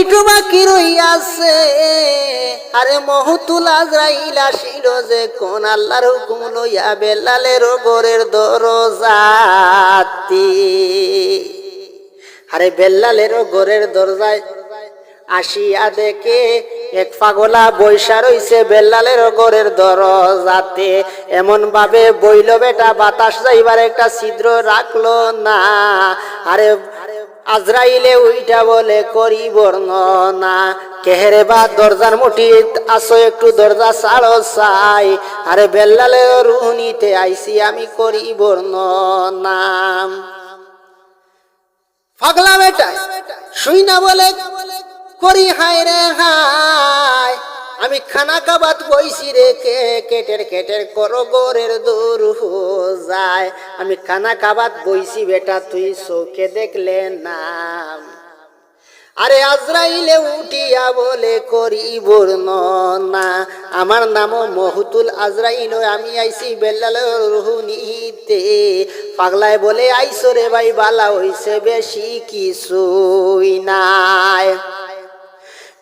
Minute বাকি রইয়াছে। আরে মহতুল আজরাইল আসিল যে কোন আল্লাহর হুকুম লইয়া বেলালের ঘরের দরজাতে। আরে বেলালের ঘরের দরজায় আসিয়া দেখে এক পাগলা বৈশা রইছে বেলালের ঘরের দরজাতে। এমন ভাবে বইল বেটা বাতাস যাইবার একটা ছিদ্র রাখলো না। আরে আজরাইলে উইটা বলে করি বর্ণনা, কেহেরে বা দরজার মুঠি আসো একটু দরজা ছাড়ো চাই। আরে বেলালের রুহ নিতে আইছি আমি করি বর্ণনা। পাগলা বেটা শুই না বলে করি হায় রে হায়, আমি খানা কাবাত বইছি রে কেটের কেটের করো গোরের দূর যায়। আমি খানা কাবাত বইছি বেটা তুই চোখে দেখলে নাম। আরে আজরাইলে উঠিয়া বলে করি বর্ণনা, আমার নামও মহতুল আজরাইল, আমি আইছি বেলালের রুহ নিতে। পাগলায় বলে আইসো রে ভাই বালা হইছে বেশি কিছুই নাই।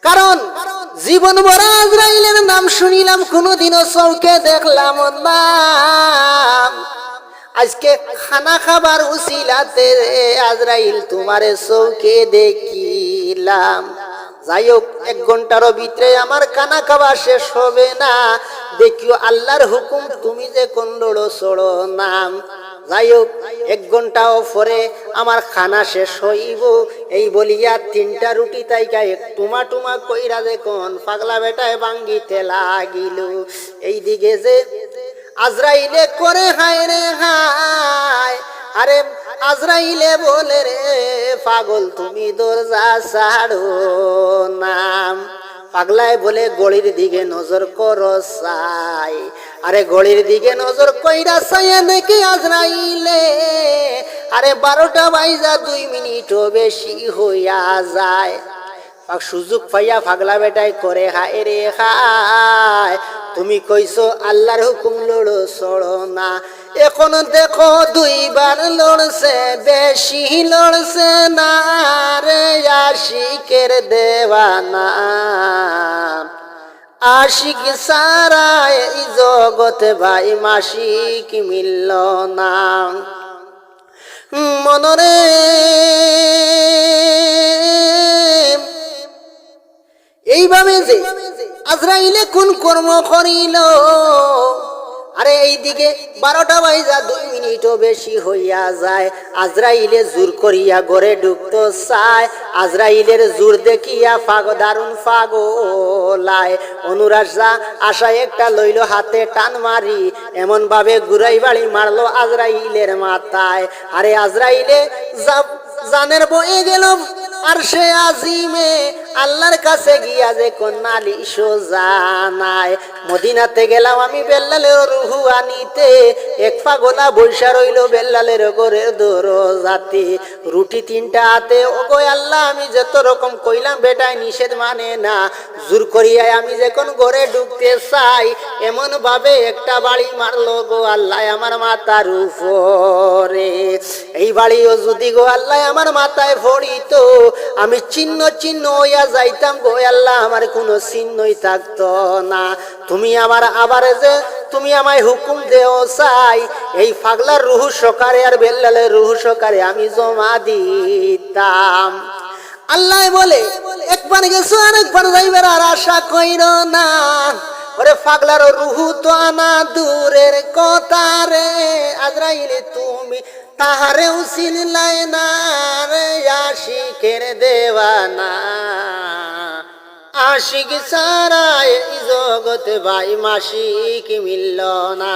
কারণ জীবন ভরা আজরাইলের নাম শুনিলাম, কোনোদিনও চৌকে দেখলাম না। আজকে খানা খাবার উসিলাতে রে আজরাইল তোমারে চৌকে দেখিলাম। যাই হোক, 1 ঘন্টারও ভিতরে আমার খানা খাবার শেষ হবে না। দেখিও আল্লাহর হুকুম তুমি যে কোন লড়ো চড়ো নাম। যাই হোক, 1 ঘন্টাও পরে আমার খানা শেষ হইব। এই বলিয়া 3টা রুটি তাইকা এক টুমা টুমা কইরা দেখুন পাগলা বেটায় ভাঙ্গিতে লাগিল। এইদিকে যে আজরাইলে করে হায় রে হায়। আরে আজরাইলে বলে রে পাগল তুমি দরজা ছাড়ো নাম। পাগলায় বলে গড়ির দিকে নজর করো চাই। আরে গড়ির দিকে নজর কইরা চাইয়া দেখি আজরাইলে আরে 12টা বাজা 2 মিনিটও বেশি হইয়া যায়। সুযোগ পাইয়া পাগলা বেটাই করে হায় রে হায়, তুমি কইছো আল্লাহর হুকুম লড়ো চড়ো না। এখন দেখো 2 বার লড়ছে, বেশি লড়ছে না রে আশিকের দেওয়ানা। আশিক সারা এই জগতে ভাই মাসিক মিলল না। মনরে এইভাবে যে আজরাইলে কোন কর্ম করিল। আরে এইদিকে 12টা বাজা 2 মিনিটও বেশি হইয়া যায়। আজরাইলে জোর করিয়া ঘরে ঢুকতো চায়। আজরাইলের জোর দেখিয়া দারুণ পাগলায় অনুরাশা আশা একটা লইল হাতে টান মারি, এমন ভাবে ঘুরাই বাড়ি মারলো আজরাইলের মাথায়। আরে আজরাইলে জানের বয়ে গেল আর সে আজিমে আল্লাহর কাছে গিয়া যে কোন নালিশ জানায়। মদিনাতে গেলাম আমি বেলালের রুহ আনিতে। এক পাগলা বৈশা রইল বেলালের ঘরের দরজাতে। রুটি 3টা হাতে, ও গো আল্লাহ আমি যত রকম কইলাম বেটায় নিষেধ মানে না। জোর করিয়ায় আমি যখন ঘরে ঢুকতে চাই, এমন ভাবে একটা বাড়ি মারলো গো আল্লাহ আমার মাথার উপরে। এই বাড়িও যদি গো আল্লাহ আমার মাথায় পড়িত, আমি চিহ্ন চিহ্ন হইয়া যাইতাম গো আল্লাহ, আমার কোনো চিহ্নই থাকতো না। তুমি আমার আবার যে তুমি আমায় হুকুম দেও চাই, এই পাগলার রুহ সকারে আর বেলালের রুহ সকারে আমি জমা দিতাম। আল্লাহ বলে একবার গেছো আর একবার যাইবার আর আশা কইরো না। ওরে পাগলার রুহ তো আনা দূরের কথা রে আজরাইলে তুমি তাহারেও চিনলাই না রে আশিকের দেওয়ানা। আশিক সারা এই জগতে ভাই মাসিক মিলল না।